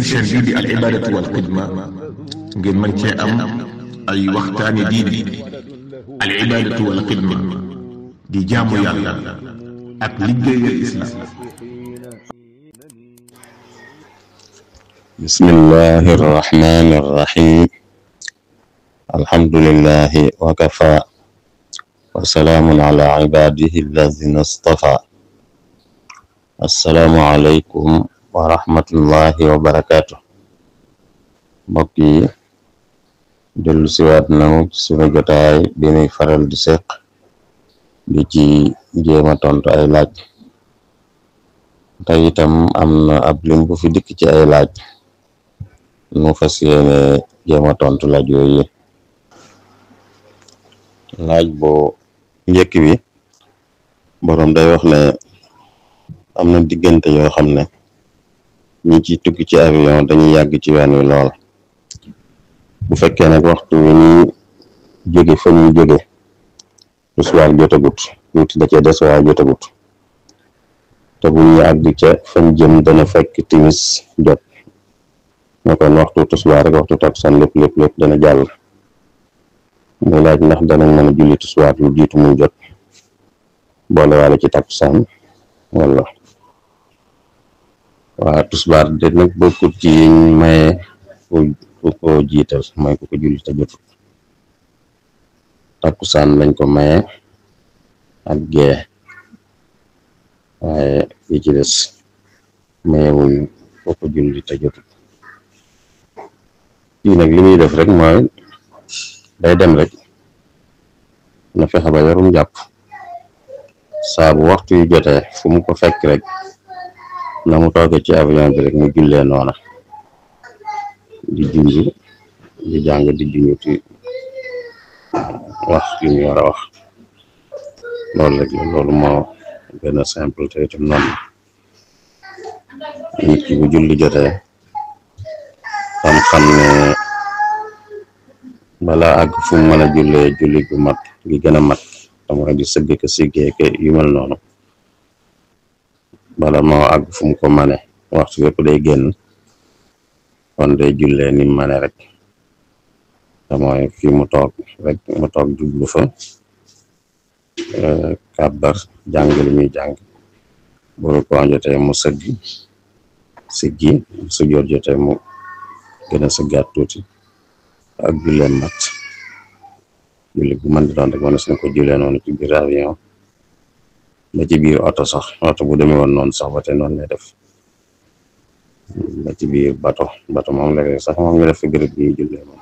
chaîne bii di al ibadatu wal xidma ngeen mën cee am ay waxtaani diine. al ibadatu wal xidma di jaamu yàlla ak liggéeyal islam. bismillahi arrahmani arrahim. alhamdulillahi wa kafa wa salaamun ala ibadihi alladhina istafa. assalaamu alaykum wa rahmatullahi wa barakaatu. mbokk yi dellu siwaat nañu ci sunu jotaay bi ñuy faral di seq di ci jéema tontu ay laaj. tey itam am na ab lim bu fi dikk ci ay laaj nu fas yéene jéema tontu laaj yooyu. laaj boo njëkk bi boroom day wax ne am na diggante yoo xam ne ñi ci tukki ci avion dañuy yàgg ci yoon wi lool. bu fekkee nag waxtu wi ñuy jóge fa ñuy jóge tisbaar jotagut tuuti da cee des waaye jotagut te bu ñu àgg ca fañ jëm dana fekk timis jot ne kon waxtu tisbaar rek waxtu takkusaan lépp dana jàll. muy laaj ndax danañ mën a julli tisbaar lu jiitu muy jot boole waale ci takkusaan wala. waa tisbaar de nag bokkut ci yiñ maye ku ko jiital mooy ku ko julli te jotut. takkusaan lañ ko maye ak gee waaye yi ci des mayewuñ ku ko julli te jotut. kii nag li muy def rek mooy day dem rek na fexe ba yorum jàpp saa bu waxtu yu jotee fu mu ko fekk rek na mu tooge ci avion bi rek mu jullee noona di junj di jàng di junj ci wax li ñu war a wax. loolu rek la, loolu moo gën a simple te itam noonu nit ki bu julli jotee xam ne balaa àgg fu mu mën a jullee julli gu mat gi gën a mat te mooy di sëgg ka siggee ke yu mel noonu bala moo àgg fu mu ko mane waxtu yëpp day génn kon day jullee ni mane rek te mooy fii mu toog rek mu toog jublu fa kàbbar jàng li muy jàng buru ko jotee mu sëggi siggi sujjoot jotee mu gën a sëggaat tuuti ak jullee mat julli bu mën di doon rek mënees na ko jullee noonu ci biir avion ba ci biir oto sax oto bu demee woon noonu sax ba te noonu lay def ba ci biir bato moom léeg-léeg sax moom ñu def fi gërëb bi jullee moom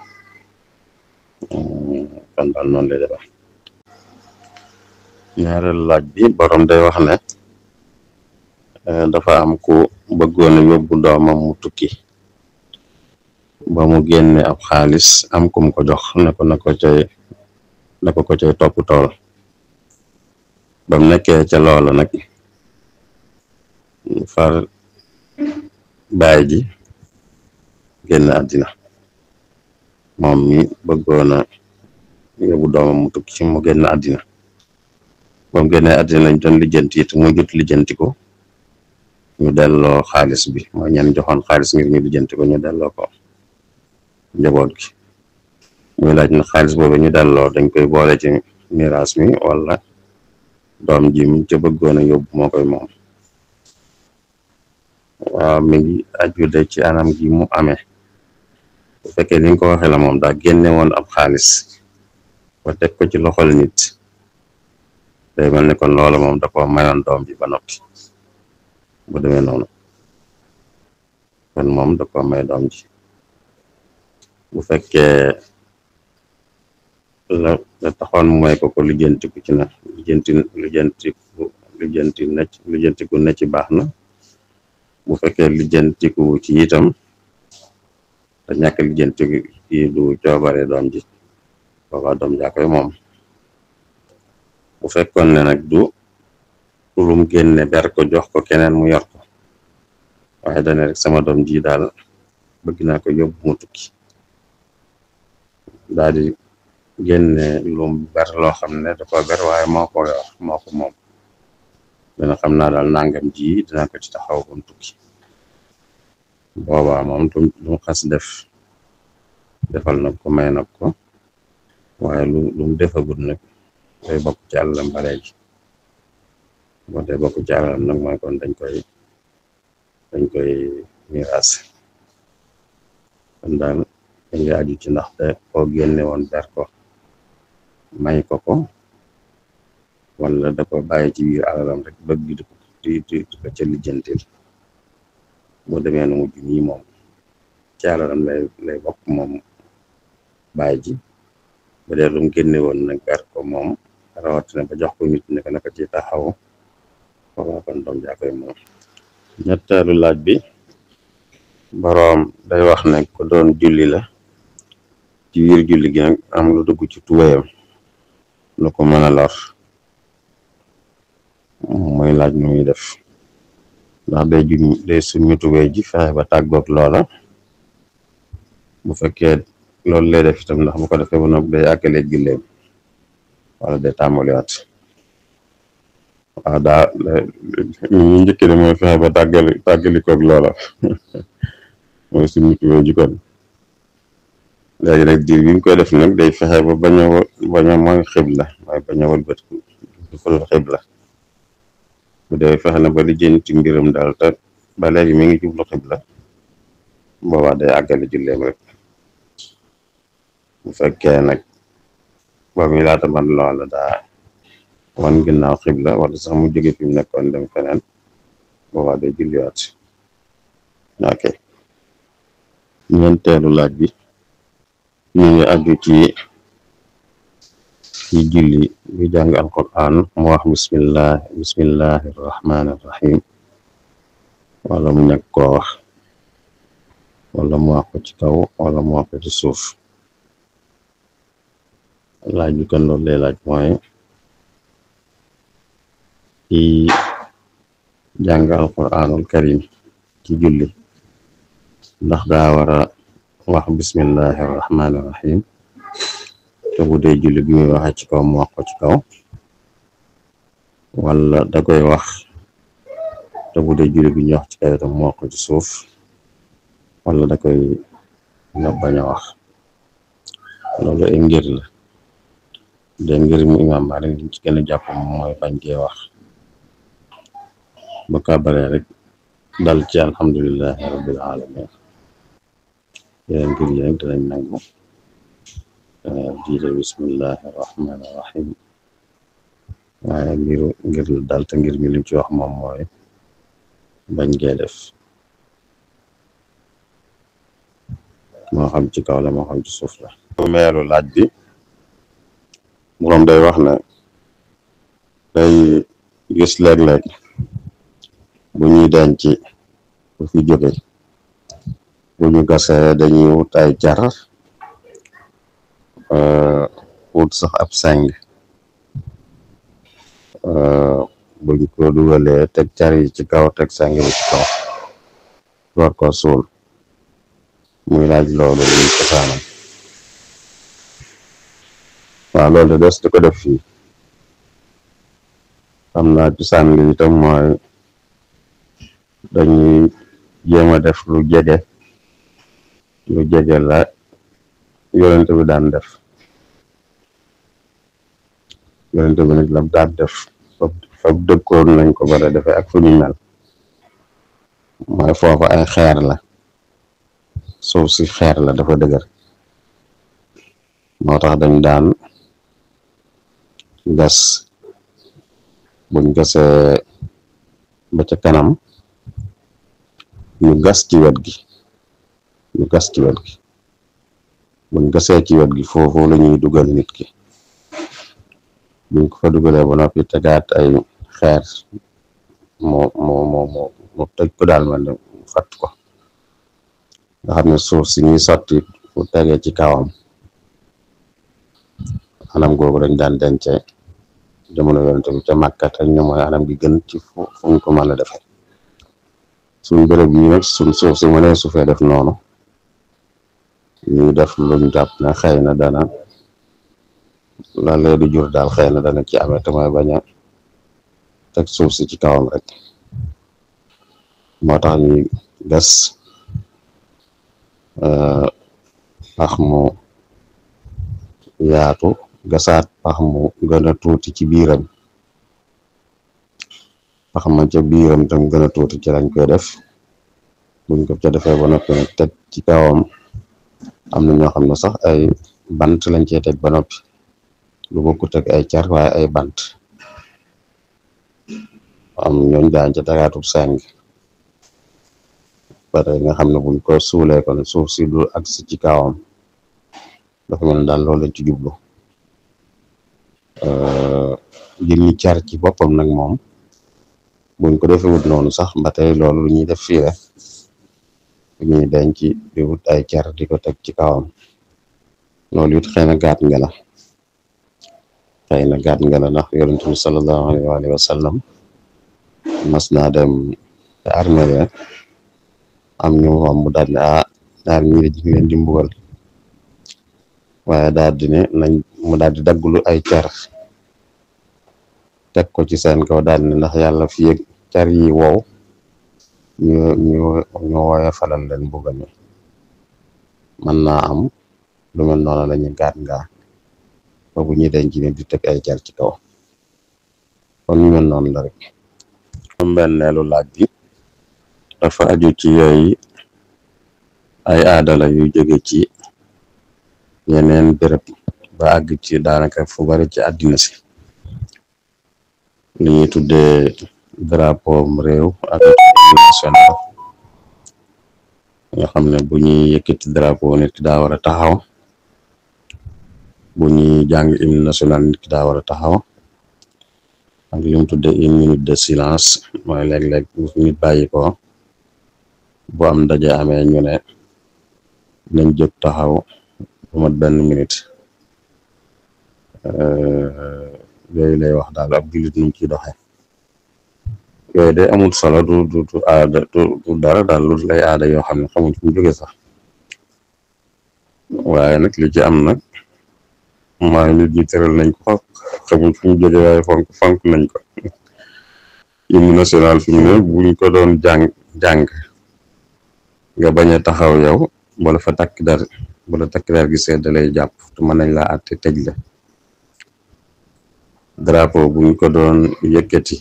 kon daal noonu lay def. ñaareelu laaj bi borom day wax ne dafa am ku bëggoon a yóbbu doomam mu tukki ba mu génne ab xaalis am kum ko jox ne ko ko cay topp tool ba mu nekkee ca loola nag far baay ji génn àddina moom mi bëggoon a yóbbu doomam mu tukki mu génn àddina ba mu génnee àddina lañ doon lijjanti it mu jot lijjanti ko ñu delloo xaalis bi mooy ñeen joxoon xaalis ngir ñu lijjanti ko ñu delloo ko njaboot gi. muy laaj na xaalis boobu ñu delloo dañ koy boole ci miraas mi wala doom ji mu ca bëggoon a yóbbu moo koy moom. waaw mi ngi aju de ci anam gi mu amee bu fekkee ni nga ko waxee la moom daa génne woon ab xaalis ba teg ko ci loxol nit day mel ni kon loola moom da ko mayoon doom ji ba noppi bu demee noonu kon moom da ko may doom ji. bu fekkee la taxoon mu may ko lijjantiku ci na lijjantiku ne ci baax na. bu fekkee lijjantiku ci itam te ñàkk lijjantiku yi du coobare doom ji booba doom jaa koy moom. bu fekkoon ne nag du lum génne ber ko jox ko keneen mu yor ko waaye dane rek sama doom ji daal bëgg naa ko yóbbu mu tukki daal di génne lum ber loo xam ne da ko ber waaye moo ko yor moo ko moom dana xam naa daal nangam ji dinaa ko ci taxaw ba mu tukki boobaa moom lu mu xas defal na ko may na ko waaye lu mu defagul nag day bokk ci àllam ba léegi boo dee bokk ci àllam nag mooy kon dañ koy miraas kon daal dañ ngi aju ci ndaxte koo génne woon ber ko may ko wala da ko bàyyi ci biir alalam rek bëgg di ko ca lijjantil boo demee nu mujj nii moom ci alalam lay bokk moom bàyyi ji ba dee lu mu génne woon nag ber ko moom rawatina ba jox ko nit ne ko naka ci taxaw boobaa kon doom jaa koy moom. ñetteelu laaj bi boroom day wax ne ko doon julli la ci biir julli gi nag am lu dugg ci tuwayam lu ko mën a lor mooy laaj nu muy def ndax day summi tubéy ji fexe ba tàggoog loola bu fekkee loolu lay def itam ndax bu ko defee ba noppi day àggale julleem wala day tàmbaliwaat waaw daa ñu njëkk de mooy fexe ba tàggalikoog loola mooy summi tubéy ji kon léegi nag diir bi mu koy def nag day fexe ba bañ a mooy xibla mooy bañ a wëlbët dufal xibla bu dee fexe na ba lijjanti mbiram daal te ba léegi mi ngi jublu xibla boobaa day àggale julleem rek bu fekkee nag ba muy laata man loola daa wan ginnaaw xibla wala sax mu jóge fi mu nekkoon dem feneen boobaa day julliwaat ok ñeenteelu laaj bi ñu ngi aju ci julli bi jàng alquran mu wax bismillahi irrahmani irrahim wala mu ñàkk koo wax wala mu wax ko ci kaw wala mu wax ko ci suuf laaj bi kon loolu lay laaj mooy ci jàng alquranul karim ci julli ndax daa war a wax bismillahi irrahmani irrahim te bu dee julli bi muy waxe ci kaw mu wax ko ci kaw wala da koy wax te bu dee julli bi ñu wax ci kaw itam mu wax ko ci suuf wala da koy nga bañ a wax loolu ay ngir la de ngir mu imam Maalik liñ ci gën a jàpp mooy bañ gee wax ba kàbbaree rek dal ci alhamdulillahi rabbil alamin yeneen ngir yi nag danañ nangu jiite bismillahi rahmani rahim waaye ngir la dal te ngir mi lim ci wax moom mooy bañ gee def moo xam ci kaw la moo xam ci suuf la meelu laaj bi boroom day wax ne day gis léeg-léeg bu ñuy denc bu fi jóge bu ñu gasee dañuy wut ay jar wut sax ab seng buñ ko dugalee teg car yi ci kaw teg seng bi ci kaw war ko suul muy laaj loolu luy cosaanam waaw loolu de des di ko def fii xam naa cosaan li itam mooy dañuy jéem a def lu jege la yonent bi daan def yonent bi nag lam daan def fa dëkkoon nañ ko bare defee ak fu ñu mel mooy foofa ay xeer la suuf si xeer la dafa dëgër moo tax dañ daan gas buñ gasee ba ca kanam ñu gas ci wet gi buñ gasee ci wet gi foofu la ñuy dugal nit ki buñ ko fa dugalee ba noppi tegaat ay xeer moo tëj ko daal man de fatt ko nga xam ne suuf si ñuy sotti fu tegee ci kawam anam googu dañ daan dencee jamono yonent bi ca Makka te ñu mooy anam gi gën ci fu ñu ko mën a defee suñ bërëb yi nag suñ suuf si mënee su fee def noonu ñuy def luñ jàpp ne xëy na dana la lee di jur daal xëy na dana ci amee te mooy bañ a teg suuf si ci kawam rek moo tax ñuy gas pax mu yaatu gasaat pax mu gën a tuuti ci biiram pax ma ca biiram tam gën a tuuti ci lañ koy def buñ ko ca defee ba noppi nag teg ci kawam am na ñoo xam ne sax ay bant lañ cee teg ba noppi lu bokkut ak ay car waaye ay bant am ñooñ daañ ca tagaatub seng pare nga xam ne buñ ko suulee kon suuf si du agsi ci kawam dafa mel ne daal loolu lañ ci jublu jëmmi car ci boppam nag moom buñ ko defee wut noonu sax ba tey loolu lu ñuy def fii rek lu ñuy denc di wut ay car di ko teg ci kawam loolu it xëy na gaat nga la ndax yonent bi sallallahu alayhi wa sallam mas naa dem te armée ya am ñu moom mu daal ne daal ñi de jig leen di mbugal waaye daal di ne nañ mu daal di daggulu ay car teg ko ci seen kaw daal ne ndax yàlla fi yëg car yi wow ñu wooye falal leen mbugal mi mën naa am lu mel noonu lañuy gaat ngaa ba bu ñuy denc ne di teg ay car ci kaw kon ñu mel noonu la rek mbenneelu laaj bi dafa aju ci yooyu ay aadala yu jóge ci yeneen béréb ba àgg ci daanaka fu bari ci àddina si li ñuy tuddee drapeau réew ak national nga xam ne bu ñuy yëkkati drapeau nit ki daa war a taxaw bu ñuy jàng hymne national nit ki daa war a taxaw ak li mu tuddee une minute de silence mooy léeg-léeg nit bàyyi ko bu am ndaje amee ñu ne nañ jóg taxaw bu mat benn minute yooyu lay wax daal ab jullit nu mu ciy doxe yooyu de amul solo du aada du dara daal lu lay aada yoo xam ne xamuñ fu mu jóge sax waaye nag li ci am nag mooy nit ñi tëral nañ ko xamuñ fu mu jóge waaye fonk nañ ko hymne national fi mu ne buñ ko doon jàng nga bañ a taxaw yow bala fa takk dar gi sedd lay jàpp te mën nañ laa àtte tëj la drapeau buñ ko doon yëkkati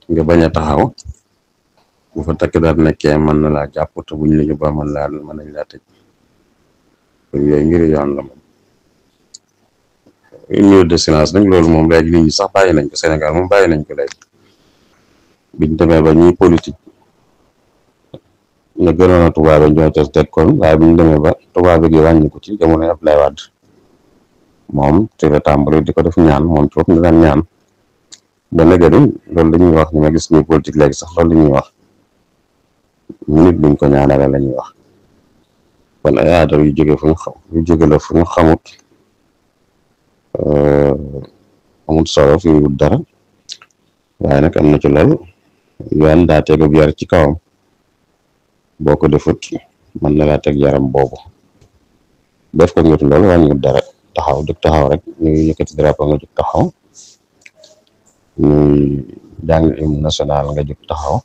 nga bañ a taxaw bu fa takk dar nekkee mën na laa jàpp te buñ la yóbbaa mën nañ laa tëj kon yooyu ngir yoon la moom une minute de silence nag loolu moom léegi nit ñi sax bàyyi nañ ko Sénégal moom bàyyi nañ ko léegi biñ demee ba ñuy politique ñu gënoon a tubaabe ñoo te teg kon waaye biñ demee ba tubaabe gi wàññi ko ci jamonoy Abdoulaye Wade moom ci la tàmbali di ko def ñaan moom ci bopp ñu daan ñaan ba léegi loolu la ñuy wax ñu ma gis ñuy politique léegi sax loolu la ñuy wax minute buñ ko ñaanale la ñuy wax kon ay aada yu jóge fu ñu xam yu jóge la fu ñu xamut amul solo fi wut dara waaye nag am na ci lool yoon daa tegub yar ci kawam boo ko defut mën na laa teg yaram boobu def ko ngir loolu wàññiwut dara taxaw jóg taxaw rek ñuy yëkkati drapeau nga jóg taxaw ñuy jàng hymne national nga jóg taxaw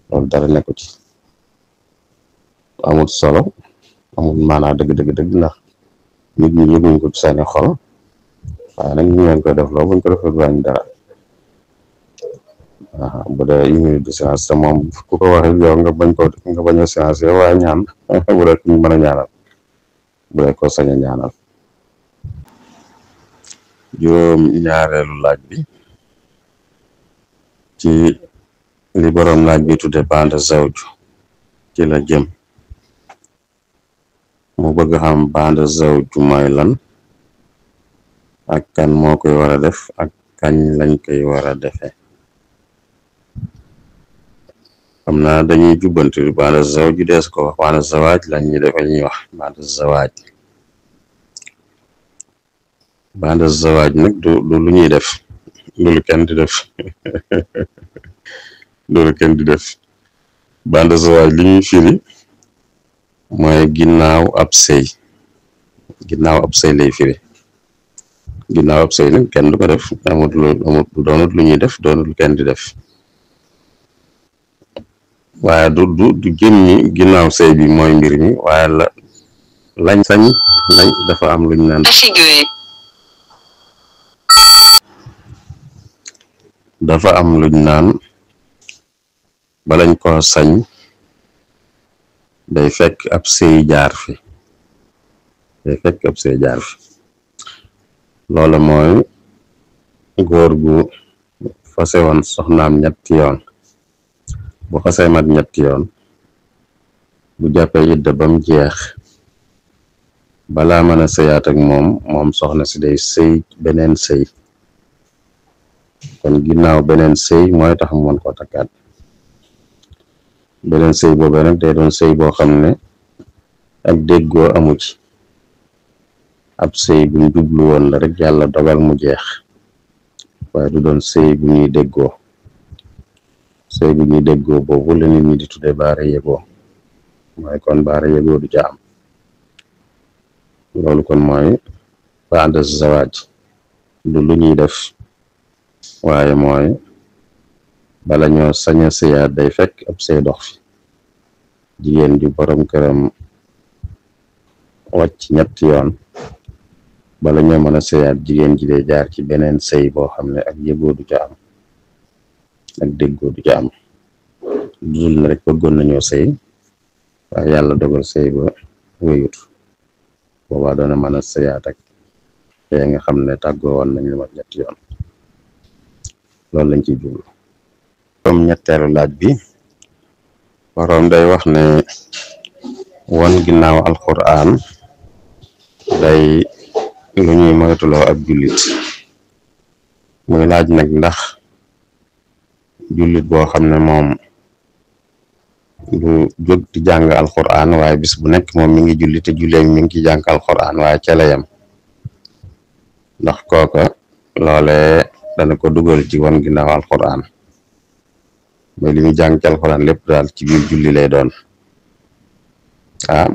loolu dara nekku ci amul solo amul maanaa dëgg ndax nit ñi yëguñ ko ci seeni xol waaye nag ñu leen koy def loolu buñ ko defee wàññi dara bu dee une minute de silence te moom ku ko waxee yow nga bañ a silence yow waaye ñaan bu dee ñu mën a ñaanal bu dee ko sañ a ñaanal juróom ñaareelu laaj bi ci li borom laaj bi tudde bande zawju ci la jëm mu bëgg xam bande zawju mooy lan ak kan moo koy war a def ak kañ lañ koy war a defee xam naa dañuy jubbanti bande zawju dees ko wax bande zawaaj lañ ñu defe ñuy wax bande zawaaj bande zawaaj nag du lu ñuy def loolu kenn di def loolu kenn di def bande zawaaj li ñuy firi mooy ginnaaw ab sëy lay firi ginnaaw ab sëy nag kenn du ko def amut doonut lu ñuy def doonut lu kenn di def waaye du jëmmi ginnaaw sëy bi mooy mbir mi waaye lañ sañ lañ dafa am luñ naan balañ ko sañ day fekk ab sëy jaar fi loola mooy góor gu fase woon soxnaam ñetti yoon bu xasee mat ñetti yoon bu jàppee idda bam jeex balaa mën a sëyaat ak moom soxna si day sëy beneen sëy kon ginnaaw beneen sëy mooy tax mu mën ko takkaat beneen sëy boobee nag day doon sëy boo xam ne ak déggoo amu ci ab sëy buñ jublu woon la rek yàlla dogal mu jeex waaye du doon sëy bu ñuy déggoo boobu la nit ñi di tudde baara yegoo mooy kon baara yegoo du ca am loolu kon mooy ba'da zawaaj du lu ñuy def waaye mooy bala ñoo sañ a sëyaat day fekk ab sëy dox fi jigéen ju borom këram wàcc ñetti yoon bala ñoo mën a sëyaat jigéen ji day jaar ci beneen sëy boo xam ne ak yëgoo du ca am ak déggoo du ca am dul na rek bëggoon nañoo sëy waaye yàlla dogal sëy ba wéyut boobaa doona mën a sëyaat ak te nga xam ne tàggoo woon nañ lu mat ñetti yoon loolu lañ ciy jublu comme ñetteelu laaj bi boroom day wax ne won ginnaaw alquran day lu ñuy moytuloo ab jullit muy laaj nag ndax jullit boo xam ne moom du jóg di jàng alquran waaye bis bu nekk moom mi ngi julli te julleem mi ngi ci jàng alquran waaye ca la yam ndax kooka loole dana ko dugal ci won ginnaaw alquran mooy li muy jàng ci alquran lépp daal ci biir julli lay doon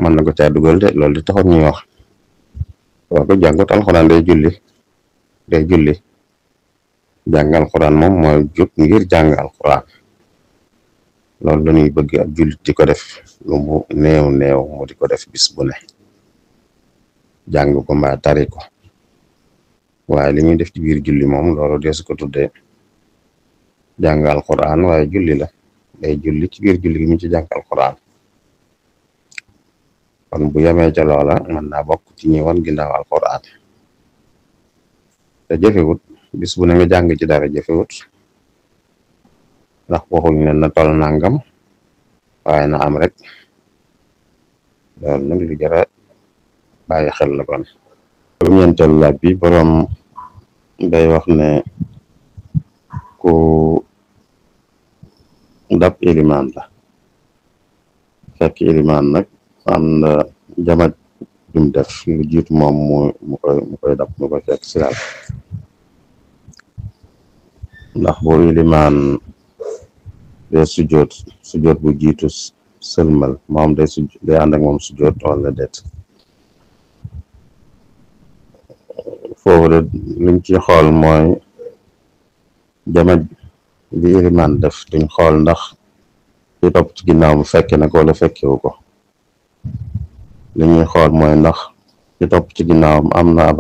mën na ko caa dugal de loolu di taxoon ñuy wax waa ko jàngut alquran day julli jàng alquran moom mooy jóg ngir jàng alquran loolu la ñuy bëgg ab jullit di ko def lu mu néew mu di ko def bis bu ne jàng ko mbaa tari ko waaye li ñuy def ci biir julli moom loolu deesu ko tuddee jàng alquran waaye julli la day julli ci biir julli gi mu ci jàng alquran kon bu yemee ca loola mën naa bokk ci ñi won ginnaaw alquran te jëfewut bis bu ne nga jàng ci dara jëfewut ndax waxuñ ne na tol nangam waaye na am rek loolu nag lu jara bàyyi xel la kon ñeenteelu laaj bi boroom day wax ne ku dab ilimaan la fekk ilimaan nag am na jamaj jum def lu jiitu moom mu koy dab mu koy fekk si daal ndax bu ilimaan day sujjoot bu jiitu sëlmal moom day ànd ak moom sujjoot wala déet foofu de liñ ci xool mooy jamaj bi ilimaan def duñ xool ndax ci topp ci ginnaaw mu fekke na ko wala fekkewu ko li ñuy xool mooy ndax ci topp ci ginnaawam am na ab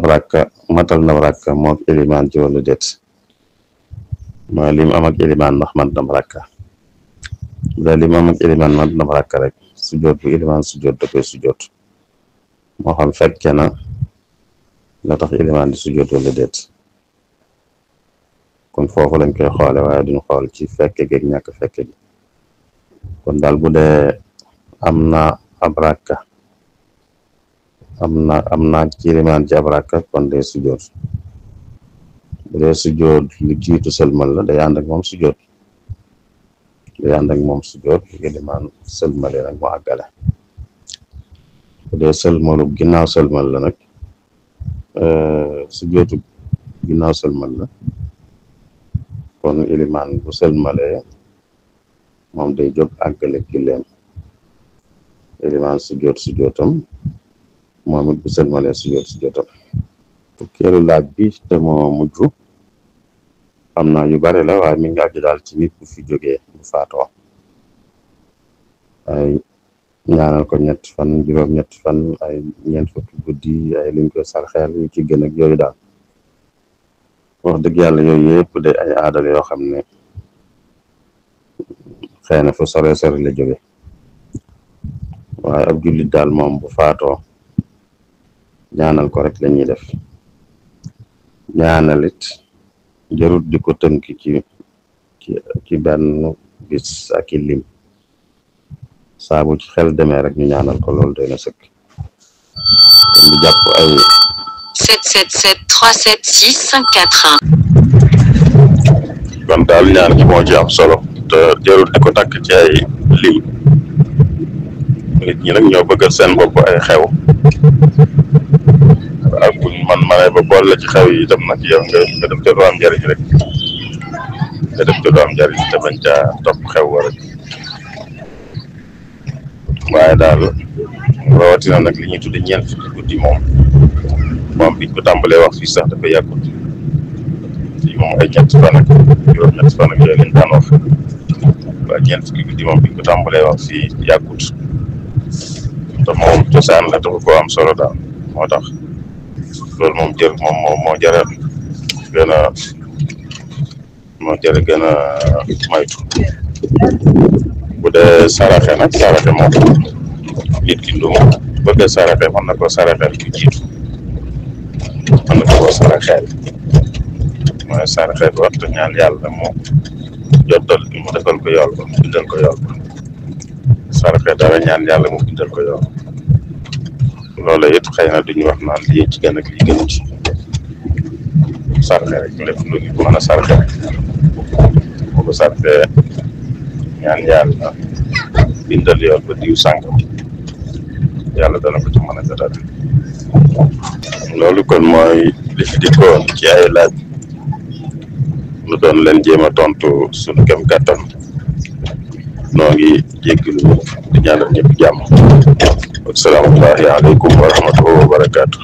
rakka matal na rakka mook ilimaan ci wala déet mooy lim am ak ilimaan ndax mat na rakka da lim am ak ilimaan mat na rakka rek sujjoot bu ilimaan sujjoot da koy sujjoot moo xam fekke na la tax ilimaan di sujjoot wala déet kon foofu lañ koy xoole waaye duñu xool ci fekke geeg ñàkk fekke gi kon daal bu dee am na ab rakka am na ci ilimaan ci ab rakka kon day sujjoot bu dee sujjoot lu jiitu sëlmal la day ànd ak moom sujjoot ilimaan sëlmale nag mu àggale bu dee sëlmalu ginnaaw sëlmal la nag sujjootu ginnaaw sëlmal la kon ilimaan bu sëlmalee moom day jóg àggale julleem ilimaan sujjootam moom it bu sëlmalee sujjootam fukkeelu laaj bi te moo mujj xam naa yu bari la waaye mi ngi aju daal ci nit bu fi jógee bu faatoo ay ñaanal ko ñett fan juróom-ñett fan ay ñeent fukki guddi ay luñ ko sarxeel yu ci gën ak yooyu daal wax dëgg yàlla yooyu yëpp de ay aadal yoo xam ne xëy na fu sore sore la jóge waaye ab jullit daal moom bu faatoo ñaanal ko rek la ñuy def ñaanalit jarut di ko tënk ci benn bis ak i lim saa bu ci xel demee rek ñu ñaanal ko loolu doy na sëkk kon di jàpp ay 777 376 541 kon daal ñaan gi moo ci am solo te jarut di ko takk ci ay lim nit ñi nag ñoo bëggal seen bopp ay xew ak buñ man manee ba boole ci xew yi itam nag yow nga def te du am njëriñ rek nga def te du am njëriñ te bañ caa topp xew wa rek waaye daal rawatina nag li ñuy tudde ñeent fukki guddi moom biñ ko tàmbalee wax fii sax dafa yàggut fii moom ay ñett fan ak juróom-ñett fan ak yooyu lañ daan wax waaye ñeent fukki guddi moom biñ ko tàmbalee wax fii yàggut te moom cosaan la dafa ko am solo daal moo tax loolu moom moo jara gën a maytu bu dee saraxe nag saraxe moom nit ki lu mu bëgg a saraxe mën na ko saraxeel ki jiitu mën na ko saraxeel mooy saraxeel ko te ñaan yàlla mu jottal mu defal ko yool ba mu bindal ko yool ba saraxe dara ñaan yàlla mu bindal ko yool loolu it xëy na duñu wax naan lii ci gën ak lii gënu ci saraxe rek lépp lu nit mën a saraxe rek boo ko saraxee ñaan yàlla bindal yool ba diw sàngam yàlla dana ko ci mën a jotaat loolu kon mooy li fi dikkoon ci ay laaj lu doon leen jéem a tontu suñu kem kàttan noo ngi jéggalu di ñaanal ñëpp jàmm assalaamu aleykum wa rahmatullahi wa barakaatu